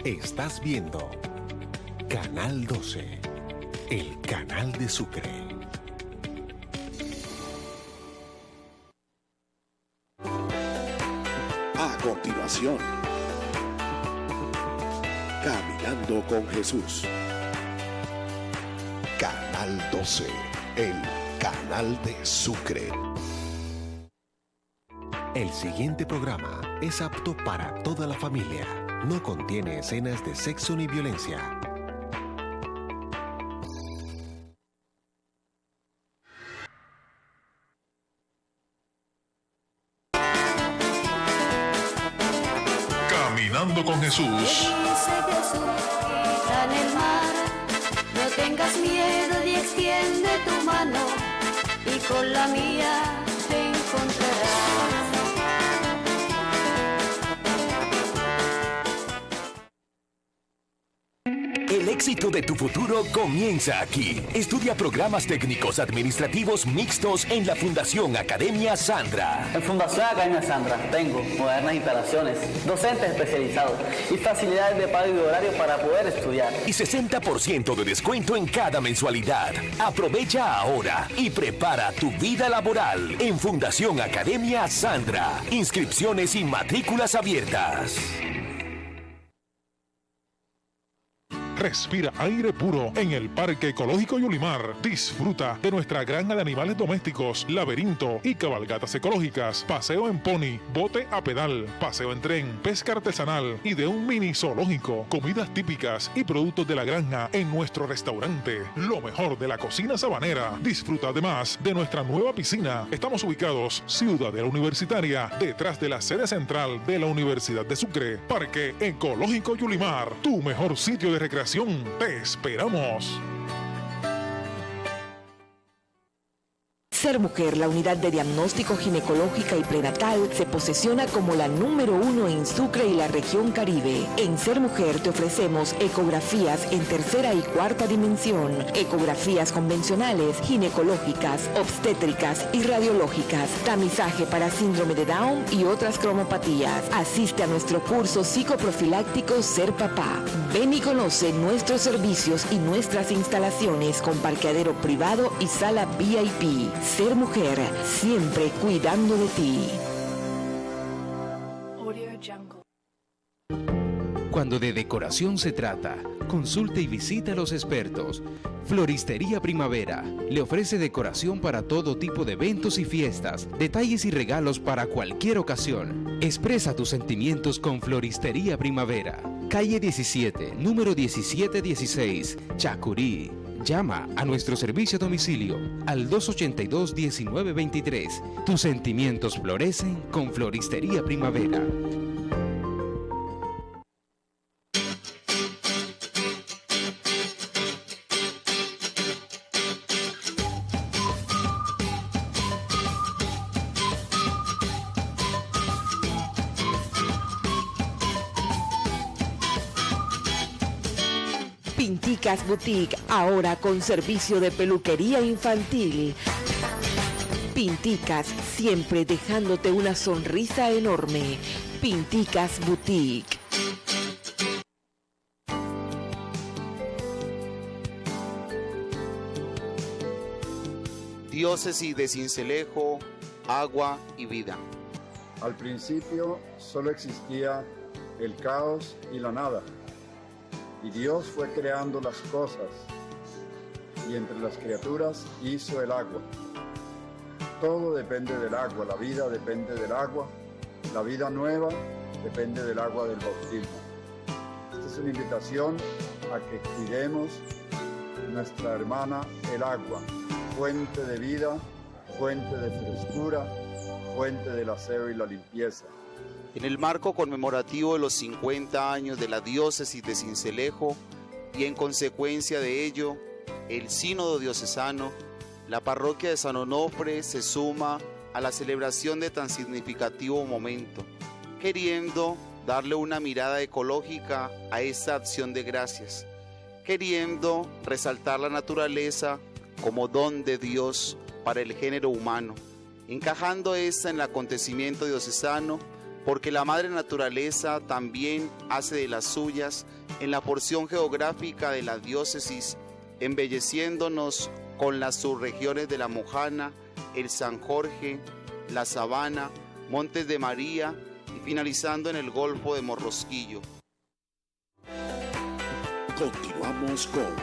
Estás viendo Canal 12, el canal de Sucre. A continuación, Caminando con Jesús. Canal 12, el canal de Sucre. El siguiente programa es apto para toda la familia. No contiene escenas de sexo ni violencia. Caminando con Jesús. Dice Jesús, quita en el mar, no tengas miedo y extiende tu mano, y con la mía te encontrarás. El éxito de tu futuro comienza aquí. Estudia programas técnicos administrativos mixtos en la Fundación Academia Sandra. En Fundación Academia Sandra tengo modernas instalaciones, docentes especializados y facilidades de pago y de horario para poder estudiar. Y 60% de descuento en cada mensualidad. Aprovecha ahora y prepara tu vida laboral en Fundación Academia Sandra. Inscripciones y matrículas abiertas. Respira aire puro en el Parque Ecológico Yulimar. Disfruta de nuestra granja de animales domésticos, laberinto y cabalgatas ecológicas, paseo en pony, bote a pedal, paseo en tren, pesca artesanal y de un mini zoológico, comidas típicas y productos de la granja en nuestro restaurante. Lo mejor de la cocina sabanera. Disfruta además de nuestra nueva piscina. Estamos ubicados Ciudadela Universitaria, detrás de la sede central de la Universidad de Sucre. Parque Ecológico Yulimar, tu mejor sitio de recreación. Te esperamos. Ser Mujer, la unidad de diagnóstico ginecológica y prenatal, se posesiona como la número 1 en Sucre y la región Caribe. En Ser Mujer te ofrecemos ecografías en tercera y cuarta dimensión, ecografías convencionales, ginecológicas, obstétricas y radiológicas, tamizaje para síndrome de Down y otras cromopatías. Asiste a nuestro curso psicoprofiláctico Ser Papá. Ven y conoce nuestros servicios y nuestras instalaciones con parqueadero privado y sala VIP. Ser Mujer, siempre cuidando de ti. Cuando de decoración se trata, consulte y visita a los expertos. Floristería Primavera le ofrece decoración para todo tipo de eventos y fiestas, detalles y regalos para cualquier ocasión. Expresa tus sentimientos con Floristería Primavera. Calle 17, número 1716, Chacurí. Llama a nuestro servicio a domicilio al 282-1923. Tus sentimientos florecen con Floristería Primavera. Pinticas Boutique, ahora con servicio de peluquería infantil. Pinticas, siempre dejándote una sonrisa enorme. Pinticas Boutique. Diócesis de Sincelejo, agua y vida. Al principio solo existía el caos y la nada. Y Dios fue creando las cosas, y entre las criaturas hizo el agua. Todo depende del agua, la vida depende del agua, la vida nueva depende del agua del bautismo. Esta es una invitación a que cuidemos nuestra hermana el agua, fuente de vida, fuente de frescura, fuente del aseo y la limpieza. En el marco conmemorativo de los 50 años de la diócesis de Sincelejo y en consecuencia de ello, el Sínodo Diocesano, la parroquia de San Onofre se suma a la celebración de tan significativo momento, queriendo darle una mirada ecológica a esta acción de gracias, queriendo resaltar la naturaleza como don de Dios para el género humano, encajando esta en el acontecimiento diocesano porque la madre naturaleza también hace de las suyas en la porción geográfica de la diócesis, embelleciéndonos con las subregiones de la Mojana, el San Jorge, la Sabana, Montes de María y finalizando en el Golfo de Morrosquillo. Continuamos con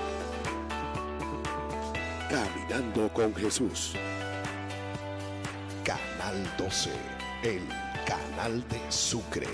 Caminando con Jesús. Canal 12, el canal de Sucre.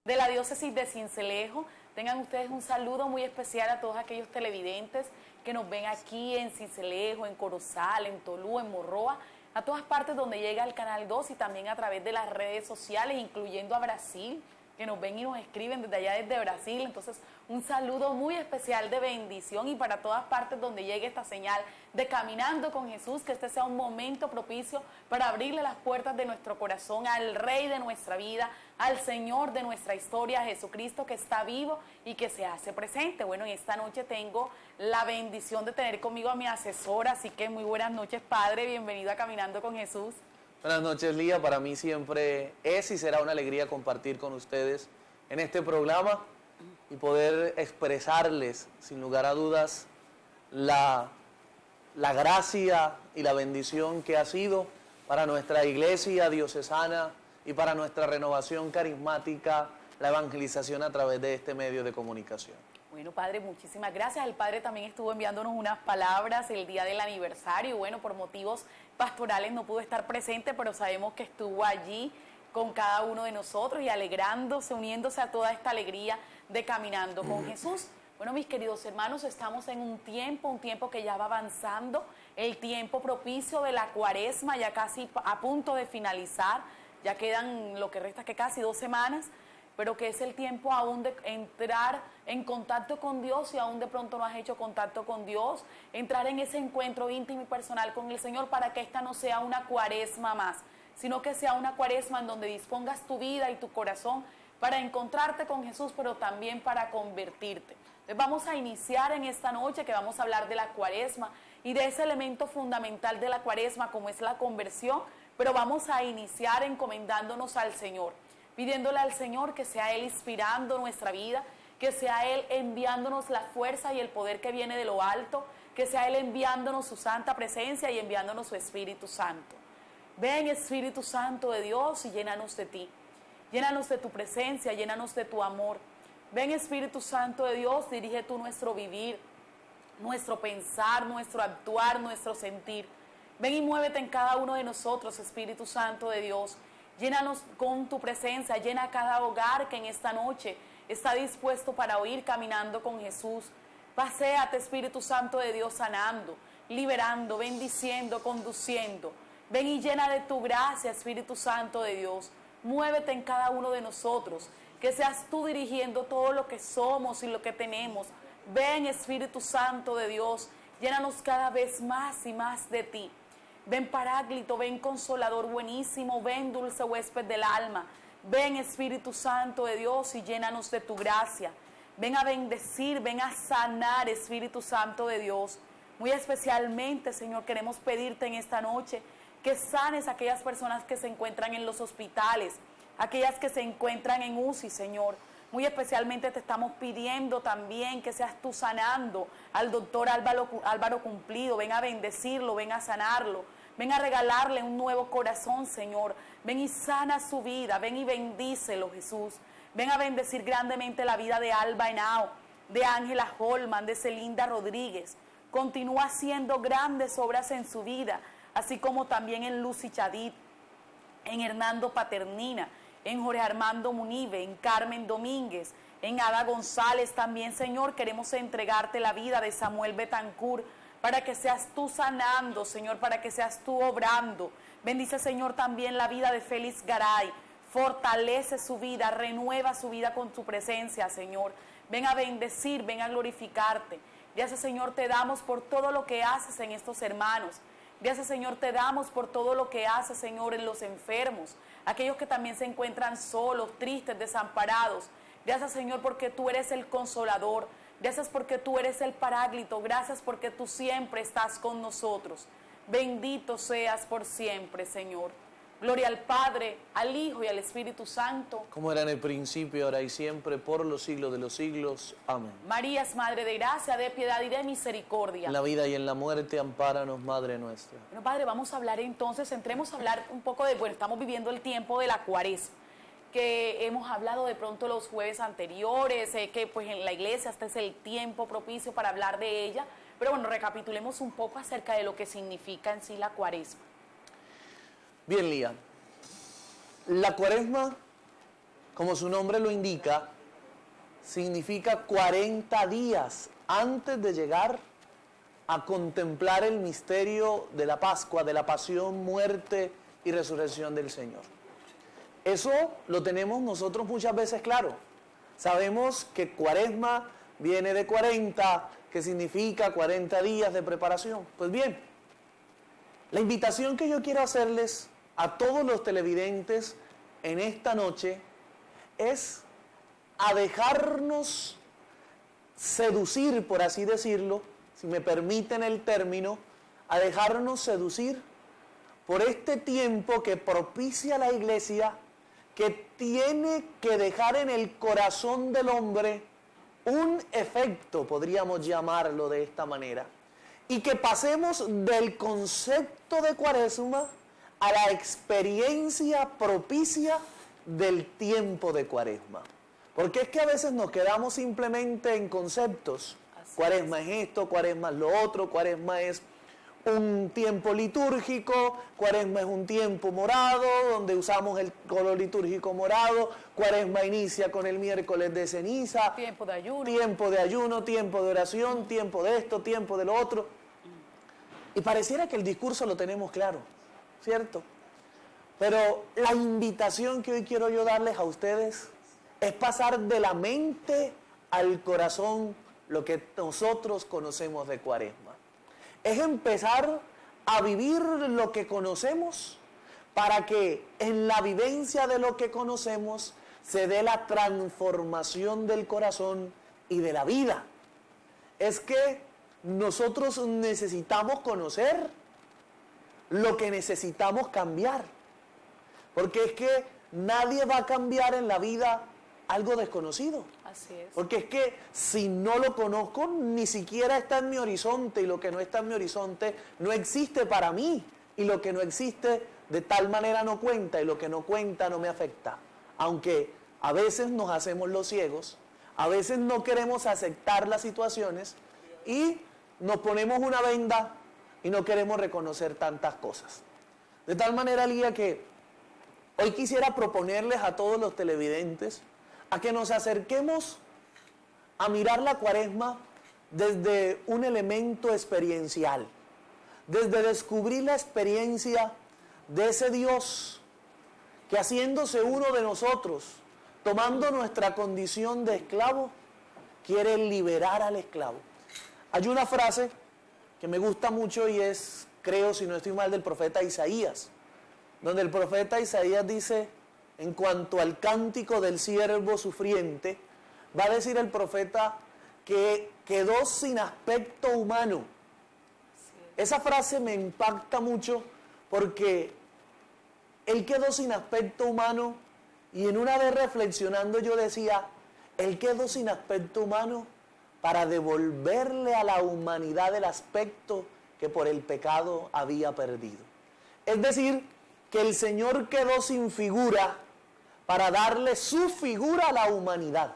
De la diócesis de Sincelejo, tengan ustedes un saludo muy especial a todos aquellos televidentes que nos ven aquí en Sincelejo, en Corozal, en Tolú, en Morroa, a todas partes donde llega el Canal 2 y también a través de las redes sociales, incluyendo a Brasil, que nos ven y nos escriben desde allá, desde Brasil. Entonces, un saludo muy especial de bendición y para todas partes donde llegue esta señal de Caminando con Jesús, que este sea un momento propicio para abrirle las puertas de nuestro corazón al Rey de nuestra vida, al Señor de nuestra historia, Jesucristo, que está vivo y que se hace presente. Bueno, en esta noche tengo la bendición de tener conmigo a mi asesora, así que muy buenas noches, Padre, bienvenido a Caminando con Jesús. Buenas noches, Lía. Para mí siempre es y será una alegría compartir con ustedes en este programa y poder expresarles, sin lugar a dudas, la gracia y la bendición que ha sido para nuestra iglesia diocesana y para nuestra renovación carismática, la evangelización a través de este medio de comunicación. Bueno, Padre, muchísimas gracias. El Padre también estuvo enviándonos unas palabras el día del aniversario. Bueno, por motivos pastorales no pudo estar presente, pero sabemos que estuvo allí con cada uno de nosotros y alegrándose, uniéndose a toda esta alegría de Caminando con Jesús. Bueno, mis queridos hermanos, estamos en un tiempo que ya va avanzando, el tiempo propicio de la Cuaresma, ya casi a punto de finalizar, ya quedan lo que resta que casi 2 semanas, pero que es el tiempo aún de entrar en contacto con Dios, y aún de pronto no has hecho contacto con Dios, entrar en ese encuentro íntimo y personal con el Señor para que esta no sea una cuaresma más, sino que sea una cuaresma en donde dispongas tu vida y tu corazón para encontrarte con Jesús, pero también para convertirte. Entonces vamos a iniciar en esta noche que vamos a hablar de la cuaresma y de ese elemento fundamental de la cuaresma como es la conversión, pero vamos a iniciar encomendándonos al Señor, pidiéndole al Señor que sea Él inspirando nuestra vida, que sea Él enviándonos la fuerza y el poder que viene de lo alto, que sea Él enviándonos su santa presencia y enviándonos su Espíritu Santo. Ven, Espíritu Santo de Dios, y llénanos de ti. Llénanos de tu presencia, llénanos de tu amor. Ven, Espíritu Santo de Dios, dirige tú nuestro vivir, nuestro pensar, nuestro actuar, nuestro sentir. Ven y muévete en cada uno de nosotros, Espíritu Santo de Dios. Llénanos con tu presencia, llena cada hogar que en esta noche está dispuesto para oír Caminando con Jesús. Paséate, Espíritu Santo de Dios, sanando, liberando, bendiciendo, conduciendo. Ven y llena de tu gracia, Espíritu Santo de Dios. Muévete en cada uno de nosotros, que seas tú dirigiendo todo lo que somos y lo que tenemos. Ven, Espíritu Santo de Dios, llénanos cada vez más y más de ti. Ven, Paráclito, ven, Consolador buenísimo, ven, dulce huésped del alma. Ven, Espíritu Santo de Dios, y llénanos de tu gracia. Ven a bendecir, ven a sanar, Espíritu Santo de Dios. Muy especialmente, Señor, queremos pedirte en esta noche que sanes a aquellas personas que se encuentran en los hospitales, aquellas que se encuentran en UCI, Señor. Muy especialmente te estamos pidiendo también que seas tú sanando al doctor Álvaro Cumplido. Ven a bendecirlo, ven a sanarlo, ven a regalarle un nuevo corazón, Señor. Ven y sana su vida, ven y bendícelo, Jesús. Ven a bendecir grandemente la vida de Alba Henao, de Ángela Holman, de Celinda Rodríguez. Continúa haciendo grandes obras en su vida, así como también en Lucy Chadid, en Hernando Paternina, en Jorge Armando Munive, en Carmen Domínguez, en Ada González también, Señor. Queremos entregarte la vida de Samuel Betancourt para que seas tú sanando, Señor, para que seas tú obrando. Bendice, Señor, también la vida de Félix Garay. Fortalece su vida, renueva su vida con tu presencia, Señor. Ven a bendecir, ven a glorificarte. Gracias, Señor, te damos por todo lo que haces en estos hermanos. Gracias, Señor, te damos por todo lo que haces, Señor, en los enfermos, aquellos que también se encuentran solos, tristes, desamparados. Gracias, Señor, porque tú eres el consolador. Gracias porque tú eres el Paráclito. Gracias porque tú siempre estás con nosotros. Bendito seas por siempre, Señor. Gloria al Padre, al Hijo y al Espíritu Santo. Como era en el principio, ahora y siempre, por los siglos de los siglos. Amén. María es Madre de gracia, de piedad y de misericordia. En la vida y en la muerte, ampáranos, Madre nuestra. Bueno, Padre, vamos a hablar entonces, entremos a hablar un poco de, bueno, estamos viviendo el tiempo de la Cuaresma, que hemos hablado de pronto los jueves anteriores, que pues en la iglesia este es el tiempo propicio para hablar de ella, pero bueno, recapitulemos un poco acerca de lo que significa en sí la Cuaresma. Bien, Lía. La Cuaresma, como su nombre lo indica, significa 40 días antes de llegar a contemplar el misterio de la Pascua, de la pasión, muerte y resurrección del Señor. Eso lo tenemos nosotros muchas veces claro. Sabemos que Cuaresma viene de 40, que significa 40 días de preparación. Pues bien, la invitación que yo quiero hacerles a todos los televidentes en esta noche es a dejarnos seducir, por así decirlo, si me permiten el término, a dejarnos seducir por este tiempo que propicia la Iglesia, que tiene que dejar en el corazón del hombre un efecto, podríamos llamarlo de esta manera, y que pasemos del concepto de Cuaresma a la experiencia propicia del tiempo de Cuaresma. Porque es que a veces nos quedamos simplemente en conceptos. Cuaresma es esto, Cuaresma es lo otro, Cuaresma es un tiempo litúrgico, Cuaresma es un tiempo morado, donde usamos el color litúrgico morado, Cuaresma inicia con el miércoles de ceniza, tiempo de ayuno, tiempo de oración, tiempo de esto, tiempo de lo otro. Y pareciera que el discurso lo tenemos claro, ¿cierto? Pero la invitación que hoy quiero yo darles a ustedes es pasar de la mente al corazón lo que nosotros conocemos de Cuaresma. Es empezar a vivir lo que conocemos para que en la vivencia de lo que conocemos se dé la transformación del corazón y de la vida. Es que nosotros necesitamos conocer lo que necesitamos cambiar. Porque es que nadie va a cambiar en la vida algo desconocido. Así es. Porque es que si no lo conozco, ni siquiera está en mi horizonte, y lo que no está en mi horizonte no existe para mí, y lo que no existe de tal manera no cuenta, y lo que no cuenta no me afecta. Aunque a veces nos hacemos los ciegos, a veces no queremos aceptar las situaciones y nos ponemos una venda y no queremos reconocer tantas cosas. De tal manera, Lía, que hoy quisiera proponerles a todos los televidentes a que nos acerquemos a mirar la Cuaresma desde un elemento experiencial, desde descubrir la experiencia de ese Dios que, haciéndose uno de nosotros, tomando nuestra condición de esclavo, quiere liberar al esclavo. Hay una frase que me gusta mucho y es, creo, si no estoy mal, del profeta Isaías, donde el profeta Isaías dice, en cuanto al cántico del siervo sufriente, va a decir el profeta que quedó sin aspecto humano. Esa frase me impacta mucho porque él quedó sin aspecto humano, y en una vez reflexionando yo decía, él quedó sin aspecto humano para devolverle a la humanidad el aspecto que por el pecado había perdido. Es decir, que el Señor quedó sin figura para darle su figura a la humanidad.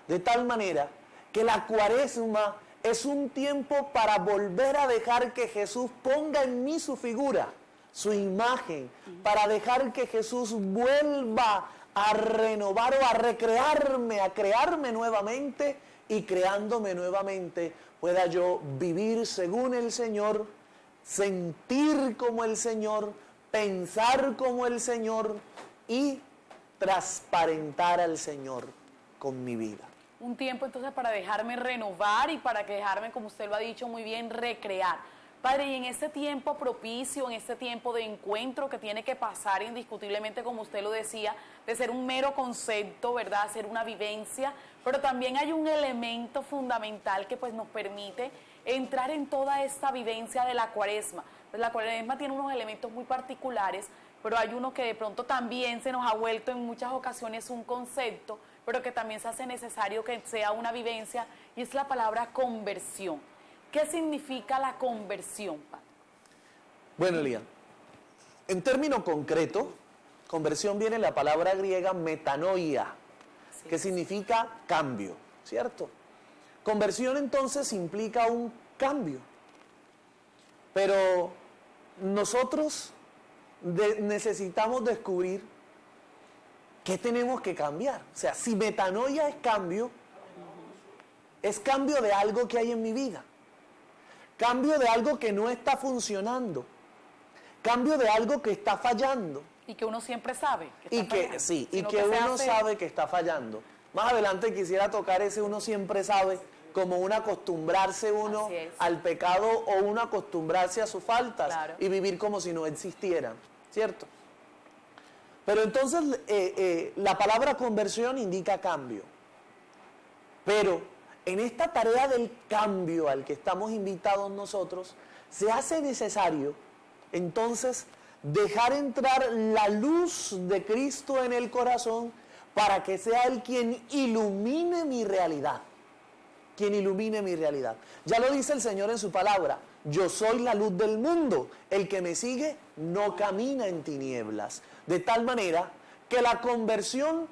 De tal manera que la Cuaresma es un tiempo para volver a dejar que Jesús ponga en mí su figura, su imagen, para dejar que Jesús vuelva a renovar o a recrearme, a crearme nuevamente, y creándome nuevamente pueda yo vivir según el Señor, sentir como el Señor, pensar como el Señor y transparentar al Señor con mi vida. Un tiempo entonces para dejarme renovar y para que dejarme, como usted lo ha dicho muy bien, recrear. Padre, y en este tiempo propicio, en este tiempo de encuentro que tiene que pasar indiscutiblemente, como usted lo decía, de ser un mero concepto, ¿verdad?, ser una vivencia, pero también hay un elemento fundamental que pues nos permite entrar en toda esta vivencia de la Cuaresma. Pues la Cuaresma tiene unos elementos muy particulares, pero hay uno que de pronto también se nos ha vuelto en muchas ocasiones un concepto, pero que también se hace necesario que sea una vivencia, y es la palabra conversión. ¿Qué significa la conversión, Padre? Bueno, Lía, en término concreto, conversión viene de la palabra griega metanoia, que significa cambio, ¿cierto? Conversión entonces implica un cambio, pero nosotros necesitamos descubrir qué tenemos que cambiar. O sea, si metanoia es cambio de algo que hay en mi vida, cambio de algo que no está funcionando, cambio de algo que está fallando. Y que uno siempre sabe que está fallando. Sí, y que uno sabe que está fallando. Más adelante quisiera tocar ese uno siempre sabe, como un acostumbrarse uno al pecado o un acostumbrarse a sus faltas, claro, y vivir como si no existieran, ¿cierto? Pero entonces la palabra conversión indica cambio. Pero en esta tarea del cambio al que estamos invitados nosotros, se hace necesario entonces dejar entrar la luz de Cristo en el corazón para que sea Él quien ilumine mi realidad. Quien ilumine mi realidad. Ya lo dice el Señor en su palabra: yo soy la luz del mundo, el que me sigue no camina en tinieblas. De tal manera que la conversión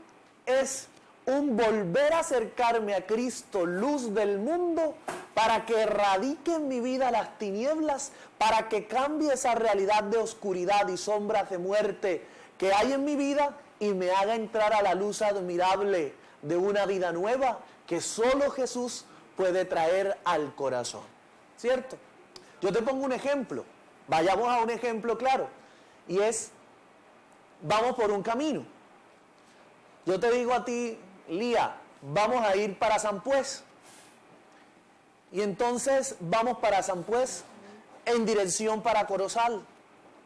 es un volver a acercarme a Cristo, luz del mundo, para que erradique en mi vida las tinieblas, para que cambie esa realidad de oscuridad y sombras de muerte que hay en mi vida y me haga entrar a la luz admirable de una vida nueva que solo Jesús puede traer al corazón, ¿cierto? Yo te pongo un ejemplo, vayamos a un ejemplo claro, y es, vamos por un camino. Yo te digo a ti, Lía, vamos a ir para San Pues, y entonces vamos para San Pues en dirección para Corozal.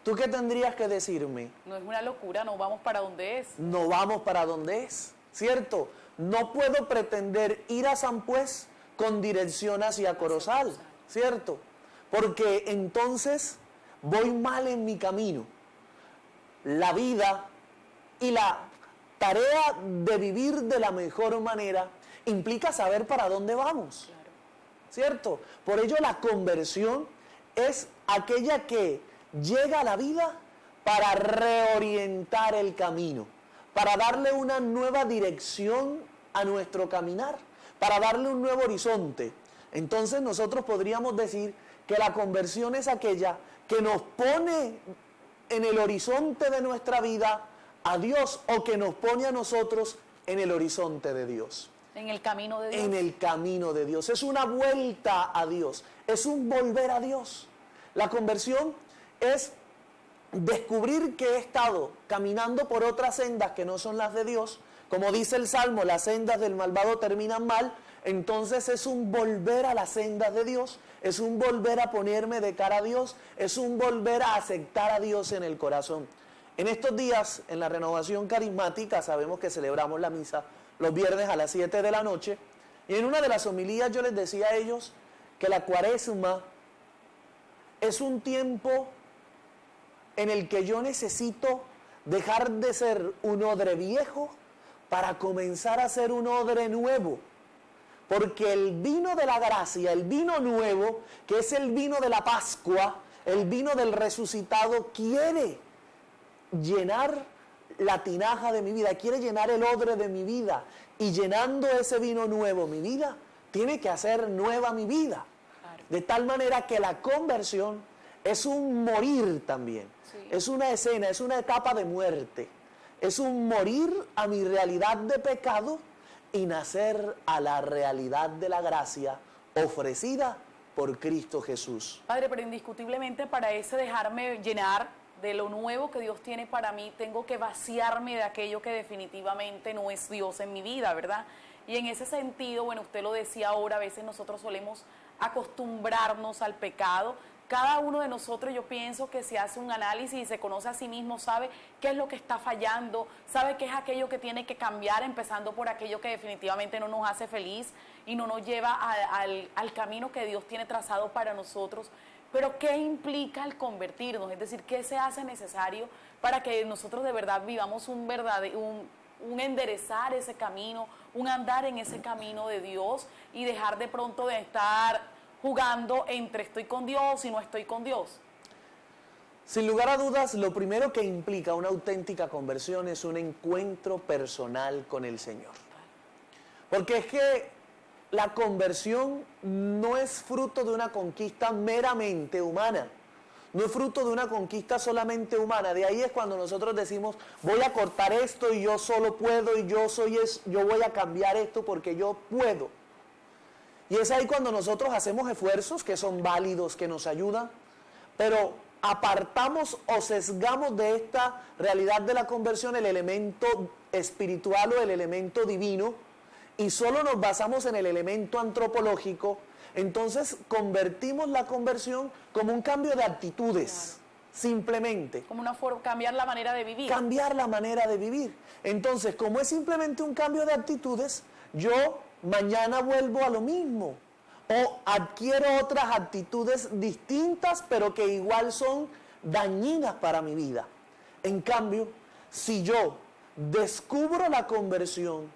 ¿Tú qué tendrías que decirme? No es una locura, no vamos para donde es. No vamos para donde es, ¿cierto? No puedo pretender ir a San Pues con dirección hacia Corozal, ¿cierto? Porque entonces voy mal en mi camino. La vida y la tarea de vivir de la mejor manera implica saber para dónde vamos, ¿cierto? Por ello la conversión es aquella que llega a la vida para reorientar el camino, para darle una nueva dirección a nuestro caminar, para darle un nuevo horizonte. Entonces nosotros podríamos decir que la conversión es aquella que nos pone en el horizonte de nuestra vida a Dios, o que nos pone a nosotros en el horizonte de Dios. En el camino de Dios. En el camino de Dios. Es una vuelta a Dios, es un volver a Dios. La conversión es descubrir que he estado caminando por otras sendas que no son las de Dios. Como dice el Salmo, las sendas del malvado terminan mal. Entonces es un volver a las sendas de Dios, es un volver a ponerme de cara a Dios, es un volver a aceptar a Dios en el corazón. En estos días, en la renovación carismática, sabemos que celebramos la misa los viernes a las 7 de la noche, y en una de las homilías yo les decía a ellos que la Cuaresma es un tiempo en el que yo necesito dejar de ser un odre viejo para comenzar a ser un odre nuevo. Porque el vino de la gracia, el vino nuevo, que es el vino de la Pascua, el vino del resucitado, quiere llenar la tinaja de mi vida, quiere llenar el odre de mi vida. Y llenando ese vino nuevo mi vida, tiene que hacer nueva mi vida. Claro. De tal manera que la conversión es un morir también. Sí. Es una escena, es una etapa de muerte. Es un morir a mi realidad de pecado y nacer a la realidad de la gracia ofrecida por Cristo Jesús. Padre, pero indiscutiblemente para ese dejarme llenar de lo nuevo que Dios tiene para mí, tengo que vaciarme de aquello que definitivamente no es Dios en mi vida, ¿verdad? Y en ese sentido, bueno, usted lo decía ahora, a veces nosotros solemos acostumbrarnos al pecado, cada uno de nosotros, yo pienso que si hace un análisis y se conoce a sí mismo, sabe qué es lo que está fallando, sabe qué es aquello que tiene que cambiar, empezando por aquello que definitivamente no nos hace feliz y no nos lleva al camino que Dios tiene trazado para nosotros. Pero ¿qué implica el convertirnos? Es decir, ¿qué se hace necesario para que nosotros de verdad vivamos un enderezar ese camino, un andar en ese camino de Dios y dejar de pronto de estar jugando entre estoy con Dios y no estoy con Dios? Sin lugar a dudas, lo primero que implica una auténtica conversión es un encuentro personal con el Señor. Porque es que la conversión no es fruto de una conquista meramente humana. No es fruto de una conquista solamente humana. De ahí es cuando nosotros decimos, voy a cortar esto y yo solo puedo y yo voy a cambiar esto porque yo puedo. Y es ahí cuando nosotros hacemos esfuerzos que son válidos, que nos ayudan, pero apartamos o sesgamos de esta realidad de la conversión el elemento espiritual o el elemento divino y solo nos basamos en el elemento antropológico. Entonces convertimos la conversión como un cambio de actitudes, simplemente. Como una forma, cambiar la manera de vivir. Cambiar la manera de vivir. Entonces, como es simplemente un cambio de actitudes, yo mañana vuelvo a lo mismo. O adquiero otras actitudes distintas, pero que igual son dañinas para mi vida. En cambio, si yo descubro la conversión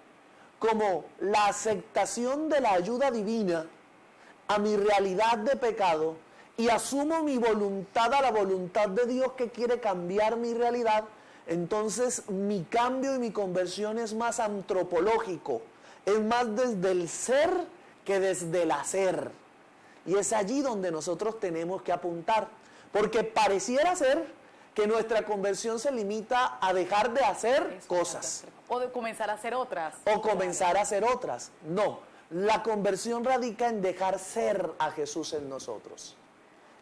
como la aceptación de la ayuda divina a mi realidad de pecado y asumo mi voluntad a la voluntad de Dios que quiere cambiar mi realidad, entonces mi cambio y mi conversión es más antropológico, es más desde el ser que desde el hacer. Y es allí donde nosotros tenemos que apuntar, porque pareciera ser que nuestra conversión se limita a dejar de hacer cosas. O de comenzar a hacer otras. O comenzar a hacer otras. No, la conversión radica en dejar ser a Jesús en nosotros.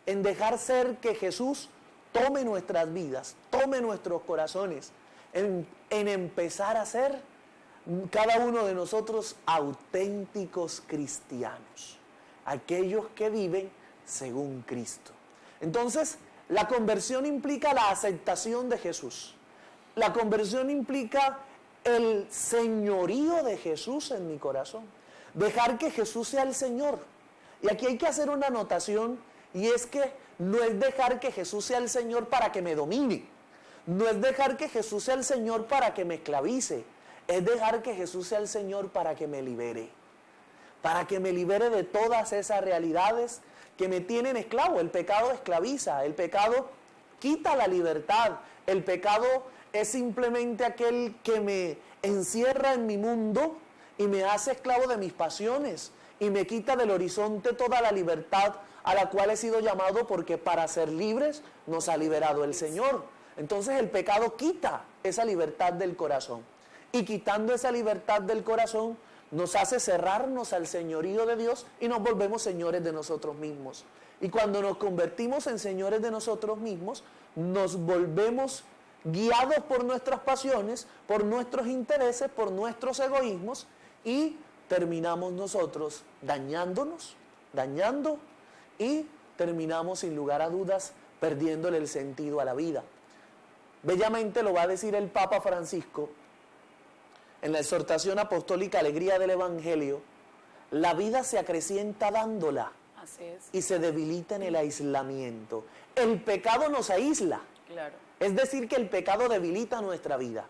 En dejar ser que Jesús tome nuestras vidas, tome nuestros corazones, en empezar a ser cada uno de nosotros auténticos cristianos, aquellos que viven según Cristo. Entonces, la conversión implica la aceptación de Jesús. La conversión implica el señorío de Jesús en mi corazón. Dejar que Jesús sea el Señor. Y aquí hay que hacer una anotación, y es que no es dejar que Jesús sea el Señor para que me domine. No es dejar que Jesús sea el Señor para que me esclavice. Es dejar que Jesús sea el Señor para que me libere. Para que me libere de todas esas realidades que me tienen esclavo. El pecado esclaviza, el pecado quita la libertad. El pecado es simplemente aquel que me encierra en mi mundo y me hace esclavo de mis pasiones y me quita del horizonte toda la libertad a la cual he sido llamado, porque para ser libres nos ha liberado el Señor. Entonces el pecado quita esa libertad del corazón, y quitando esa libertad del corazón nos hace cerrarnos al señorío de Dios y nos volvemos señores de nosotros mismos. Y cuando nos convertimos en señores de nosotros mismos, nos volvemos guiados por nuestras pasiones, por nuestros intereses, por nuestros egoísmos, y terminamos nosotros dañando y terminamos sin lugar a dudas perdiéndole el sentido a la vida. Bellamente lo va a decir el Papa Francisco en la exhortación apostólica Alegría del Evangelio: la vida se acrecienta dándola. Así es. Y se debilita en el aislamiento. El pecado nos aísla. Claro. Es decir, que el pecado debilita nuestra vida.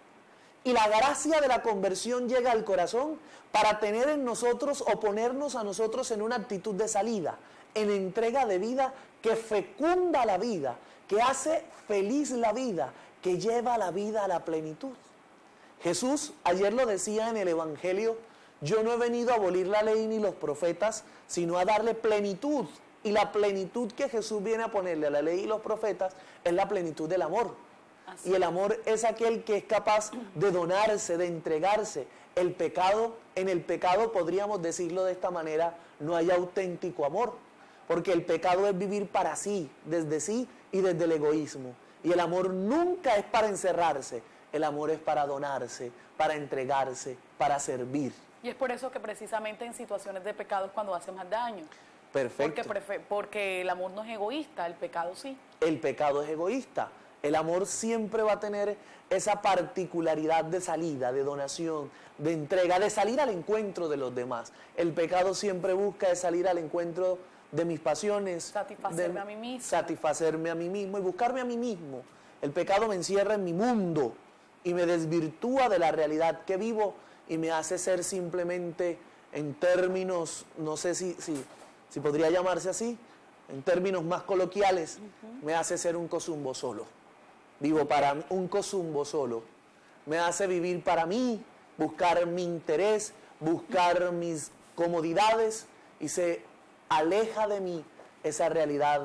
Y la gracia de la conversión llega al corazón para tener en nosotros o ponernos a nosotros en una actitud de salida, en entrega de vida que fecunda la vida, que hace feliz la vida, que lleva la vida a la plenitud. Jesús ayer lo decía en el Evangelio: yo no he venido a abolir la ley ni los profetas, sino a darle plenitud. Y la plenitud que Jesús viene a ponerle a la ley y los profetas es la plenitud del amor. Así. Y el amor es aquel que es capaz de donarse, de entregarse. El pecado, en el pecado podríamos decirlo de esta manera, no hay auténtico amor. Porque el pecado es vivir para sí y desde el egoísmo. Y el amor nunca es para encerrarse. El amor es para donarse, para entregarse, para servir. Y es por eso que precisamente en situaciones de pecado es cuando hace más daño. Perfecto. Porque el amor no es egoísta, el pecado sí. El pecado es egoísta. El amor siempre va a tener esa particularidad de salida, de donación, de entrega, de salir al encuentro de los demás. El pecado siempre busca de salir al encuentro de mis pasiones. Satisfacerme a mí mismo. Satisfacerme a mí mismo y buscarme a mí mismo. El pecado me encierra en mi mundo y me desvirtúa de la realidad que vivo y me hace ser simplemente, en términos, no sé si podría llamarse así, en términos más coloquiales, me hace ser un cosumbo solo. Vivo para un cosumbo solo. Me hace vivir para mí, buscar mi interés, buscar mis comodidades y se aleja de mí esa realidad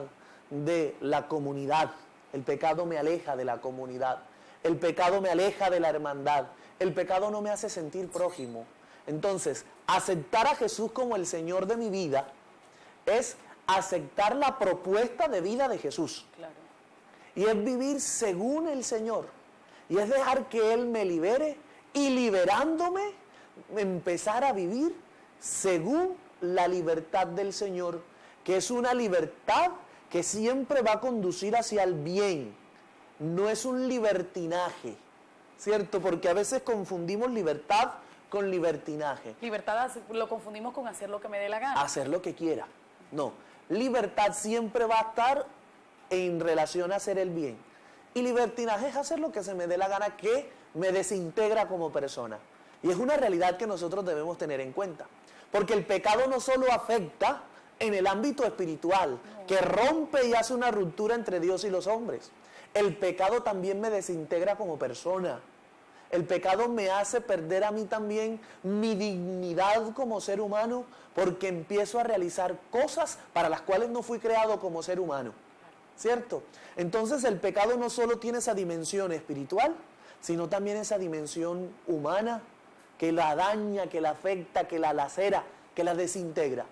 de la comunidad. El pecado me aleja de la comunidad. El pecado me aleja de la hermandad. El pecado no me hace sentir prójimo. Entonces, aceptar a Jesús como el Señor de mi vida es aceptar la propuesta de vida de Jesús. Claro. Y es vivir según el Señor. Y es dejar que Él me libere y liberándome, empezar a vivir según la libertad del Señor, que es una libertad que siempre va a conducir hacia el bien. No es un libertinaje, ¿cierto? Porque a veces confundimos libertad con libertinaje. Libertad lo confundimos con hacer lo que me dé la gana. Hacer lo que quiera. No. Libertad siempre va a estar en relación a hacer el bien. Y libertinaje es hacer lo que se me dé la gana, que me desintegra como persona. Y es una realidad que nosotros debemos tener en cuenta. Porque el pecado no solo afecta en el ámbito espiritual, que rompe y hace una ruptura entre Dios y los hombres. El pecado también me desintegra como persona. El pecado me hace perder a mí también mi dignidad como ser humano, porque empiezo a realizar cosas para las cuales no fui creado como ser humano. ¿Cierto? Entonces el pecado no solo tiene esa dimensión espiritual, sino también esa dimensión humana, que la daña, que la afecta, que la lacera, que la desintegra.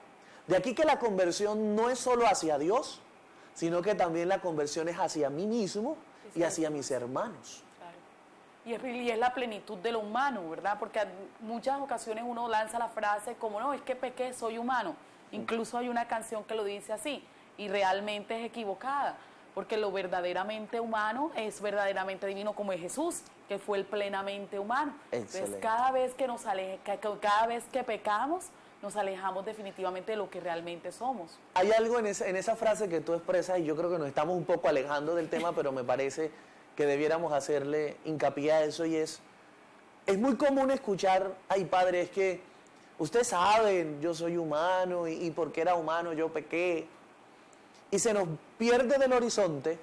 De aquí que la conversión no es solo hacia Dios, sino que también la conversión es hacia mí mismo y hacia mis hermanos. Claro. Y es la plenitud de lo humano, ¿verdad? Porque en muchas ocasiones uno lanza la frase como, no, es que pequé, soy humano. Incluso hay una canción que lo dice así, y realmente es equivocada, porque lo verdaderamente humano es verdaderamente divino, como es Jesús, que fue el plenamente humano. Entonces, cada vez que pecamos, nos alejamos definitivamente de lo que realmente somos. Hay algo en esa frase que tú expresas, y yo creo que nos estamos un poco alejando del tema, pero me parece que debiéramos hacerle hincapié a eso, y es muy común escuchar, ay padre, es que ustedes saben, yo soy humano, y porque era humano yo pequé. Y se nos pierde del horizonte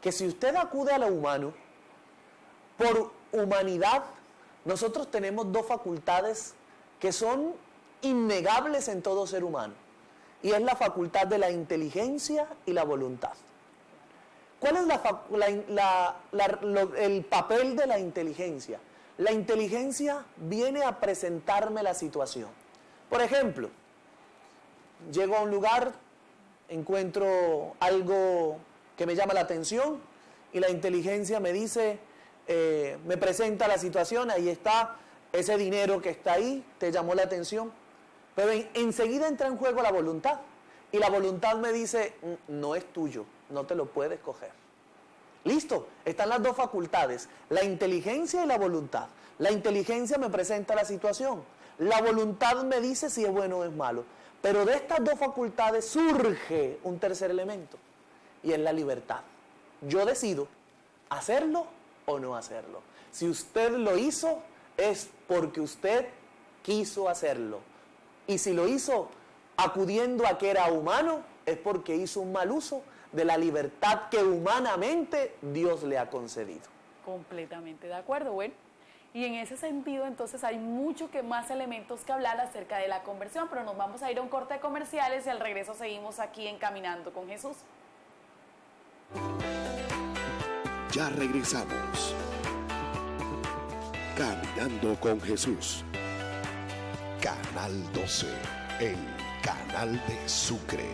que si usted acude a lo humano, por humanidad, nosotros tenemos dos facultades que son innegables en todo ser humano. Y es la facultad de la inteligencia y la voluntad. ¿Cuál es el papel de la inteligencia? La inteligencia viene a presentarme la situación. Por ejemplo, llego a un lugar, encuentro algo que me llama la atención y la inteligencia me dice, me presenta la situación, ahí está ese dinero que está ahí, te llamó la atención, pero enseguida entra en juego la voluntad y la voluntad me dice, no es tuyo, no te lo puedes coger. Listo, están las dos facultades, la inteligencia y la voluntad. La inteligencia me presenta la situación, la voluntad me dice si es bueno o es malo. Pero de estas dos facultades surge un tercer elemento, y es la libertad. Yo decido hacerlo o no hacerlo. Si usted lo hizo, es porque usted quiso hacerlo. Y si lo hizo acudiendo a que era humano, es porque hizo un mal uso de la libertad que humanamente Dios le ha concedido. Completamente de acuerdo, bueno. Y en ese sentido, entonces, hay mucho más elementos que hablar acerca de la conversión, pero nos vamos a ir a un corte de comerciales y al regreso seguimos aquí en Caminando con Jesús. Ya regresamos. Caminando con Jesús. Canal 12, el canal de Sucre.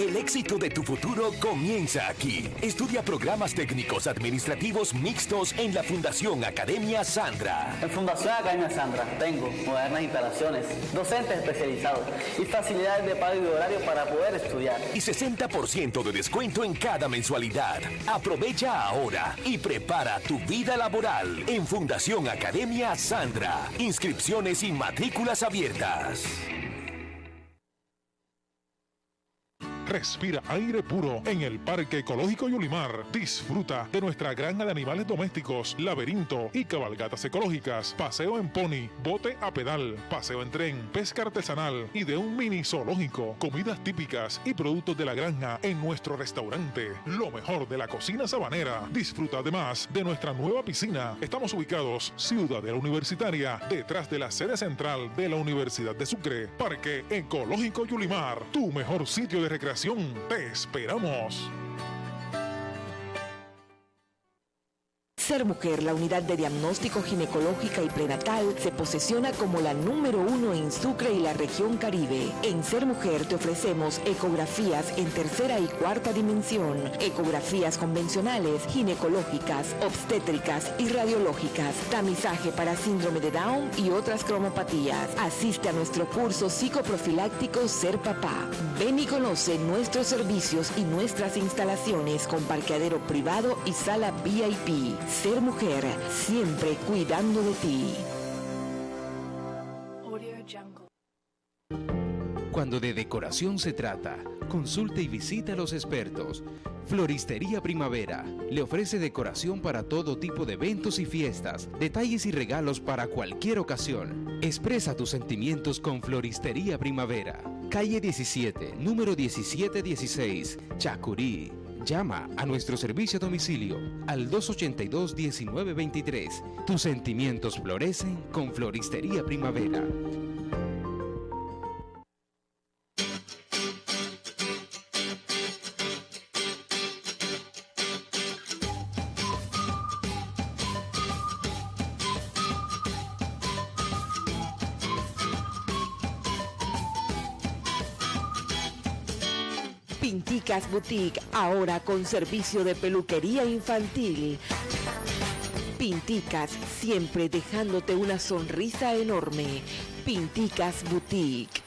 El éxito de tu futuro comienza aquí. Estudia programas técnicos administrativos mixtos en la Fundación Academia Sandra. En Fundación Academia Sandra tengo modernas instalaciones, docentes especializados y facilidades de pago y de horario para poder estudiar. Y 60% de descuento en cada mensualidad. Aprovecha ahora y prepara tu vida laboral en Fundación Academia Sandra. Inscripciones y matrículas abiertas. Respira aire puro en el Parque Ecológico Yulimar. Disfruta de nuestra granja de animales domésticos, laberinto y cabalgatas ecológicas, paseo en pony, bote a pedal, paseo en tren, pesca artesanal y de un mini zoológico, comidas típicas y productos de la granja en nuestro restaurante. Lo mejor de la cocina sabanera. Disfruta además de nuestra nueva piscina. Estamos ubicados Ciudadela Universitaria, detrás de la sede central de la Universidad de Sucre. Parque Ecológico Yulimar, tu mejor sitio de recreación. Te esperamos. Ser Mujer, la unidad de diagnóstico ginecológica y prenatal, se posesiona como la número 1 en Sucre y la región Caribe. En Ser Mujer te ofrecemos ecografías en tercera y cuarta dimensión, ecografías convencionales, ginecológicas, obstétricas y radiológicas, tamizaje para síndrome de Down y otras cromopatías. Asiste a nuestro curso psicoprofiláctico Ser Papá. Ven y conoce nuestros servicios y nuestras instalaciones con parqueadero privado y sala VIP. Ser Mujer, siempre cuidando de ti. Cuando de decoración se trata, consulte y visita a los expertos. Floristería Primavera le ofrece decoración para todo tipo de eventos y fiestas, detalles y regalos para cualquier ocasión. Expresa tus sentimientos con Floristería Primavera. Calle 17, número 1716, Chacurí. Llama a nuestro servicio a domicilio al 282-1923. Tus sentimientos florecen con Floristería Primavera. Pinticas Boutique, ahora con servicio de peluquería infantil. Pinticas, siempre dejándote una sonrisa enorme. Pinticas Boutique.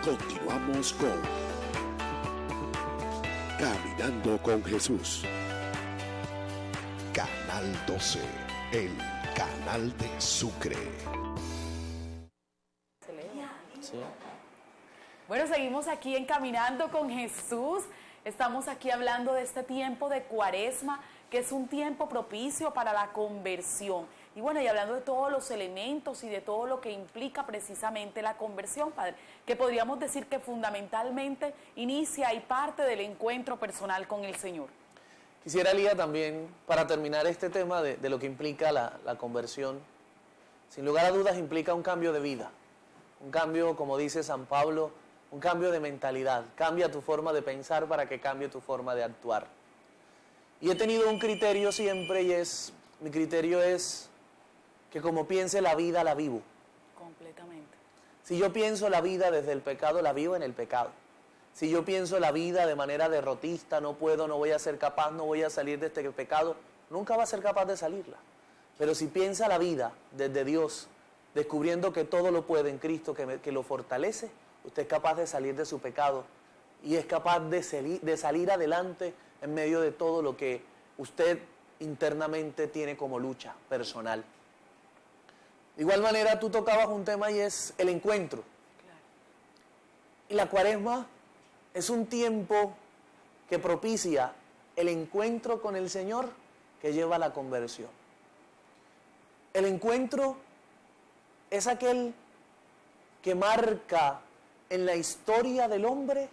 Continuamos con Caminando con Jesús. Canal 12, el canal de Sucre. Sí. Bueno, seguimos aquí en Caminando con Jesús. Estamos aquí hablando de este tiempo de Cuaresma, que es un tiempo propicio para la conversión. Y bueno, y hablando de todos los elementos y de todo lo que implica precisamente la conversión, Padre, que podríamos decir que fundamentalmente inicia y parte del encuentro personal con el Señor. Quisiera, Lía, también, para terminar este tema de lo que implica la conversión, sin lugar a dudas implica un cambio de vida, un cambio, como dice San Pablo, un cambio de mentalidad. Cambia tu forma de pensar para que cambie tu forma de actuar. Y he tenido un criterio siempre y mi criterio es que como piense la vida, la vivo. Completamente. Si yo pienso la vida desde el pecado, la vivo en el pecado. Si yo pienso la vida de manera derrotista, no puedo, no voy a ser capaz, no voy a salir de este pecado, nunca va a ser capaz de salirla. Pero si piensa la vida desde Dios, descubriendo que todo lo puede en Cristo, que lo fortalece, usted es capaz de salir de su pecado y es capaz de salir adelante en medio de todo lo que usted internamente tiene como lucha personal. De igual manera, tú tocabas un tema y es el encuentro. Claro. Y la Cuaresma es un tiempo que propicia el encuentro con el Señor que lleva a la conversión. El encuentro es aquel que marca en la historia del hombre,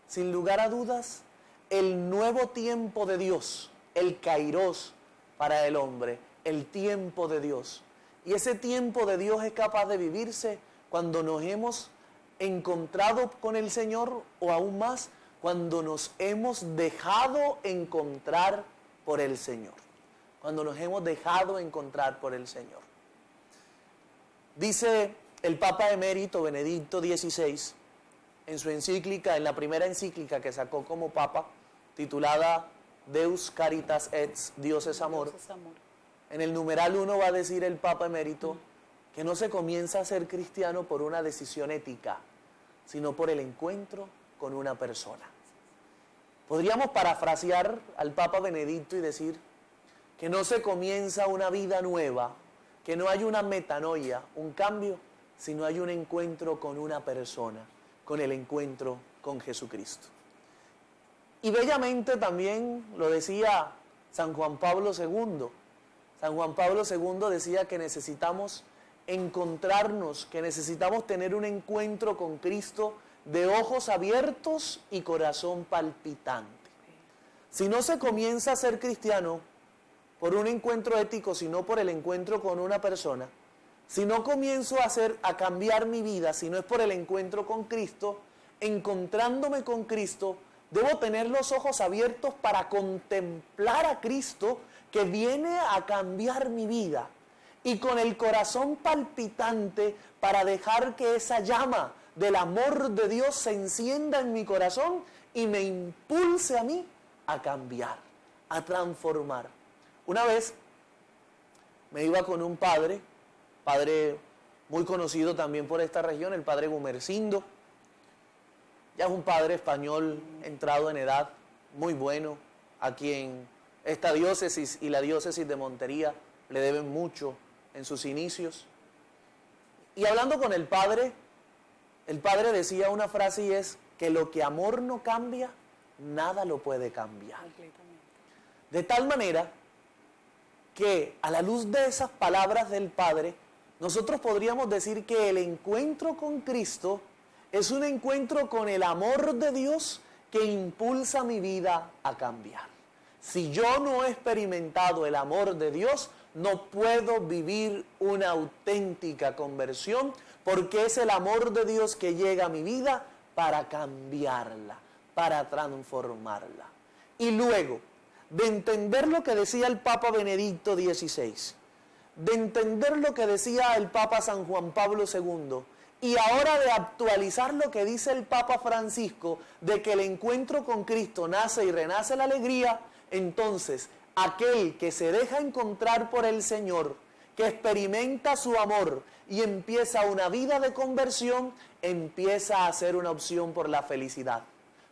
sin lugar a dudas, el nuevo tiempo de Dios, el kairos para el hombre, el tiempo de Dios. Y ese tiempo de Dios es capaz de vivirse cuando nos hemos encontrado con el Señor o aún más, cuando nos hemos dejado encontrar por el Señor. Cuando nos hemos dejado encontrar por el Señor. Dice el Papa emérito Benedicto XVI, en su encíclica, en la primera encíclica que sacó como Papa, titulada Deus Caritas et, Dios es amor, en el numeral 1 va a decir el Papa emérito que no se comienza a ser cristiano por una decisión ética, sino por el encuentro con una persona. Podríamos parafrasear al Papa Benedicto y decir que no se comienza una vida nueva, que no hay una metanoia, un cambio, sino hay un encuentro con una persona, con el encuentro con Jesucristo. Y bellamente también lo decía San Juan Pablo II. San Juan Pablo II decía que necesitamos encontrarnos, que necesitamos tener un encuentro con Cristo de ojos abiertos y corazón palpitante. Si no se comienza a ser cristiano por un encuentro ético, sino por el encuentro con una persona, si no comienzo a cambiar mi vida, si no es por el encuentro con Cristo, encontrándome con Cristo, debo tener los ojos abiertos para contemplar a Cristo que viene a cambiar mi vida, y con el corazón palpitante para dejar que esa llama del amor de Dios se encienda en mi corazón y me impulse a mí a cambiar, a transformar. Una vez me iba con un padre muy conocido también por esta región, el padre Gumersindo. Ya es un padre español entrado en edad, muy bueno, a quien esta diócesis y la diócesis de Montería le deben mucho en sus inicios. Y hablando con el padre decía una frase y es que lo que amor no cambia, nada lo puede cambiar. De tal manera que a la luz de esas palabras del padre, nosotros podríamos decir que el encuentro con Cristo es un encuentro con el amor de Dios que impulsa mi vida a cambiar. Si yo no he experimentado el amor de Dios, no puedo vivir una auténtica conversión, porque es el amor de Dios que llega a mi vida para cambiarla, para transformarla. Y luego, de entender lo que decía el Papa Benedicto XVI, de entender lo que decía el Papa San Juan Pablo II, y ahora de actualizar lo que dice el Papa Francisco, de que el encuentro con Cristo nace y renace la alegría, entonces aquel que se deja encontrar por el Señor, que experimenta su amor y empieza una vida de conversión, empieza a hacer una opción por la felicidad.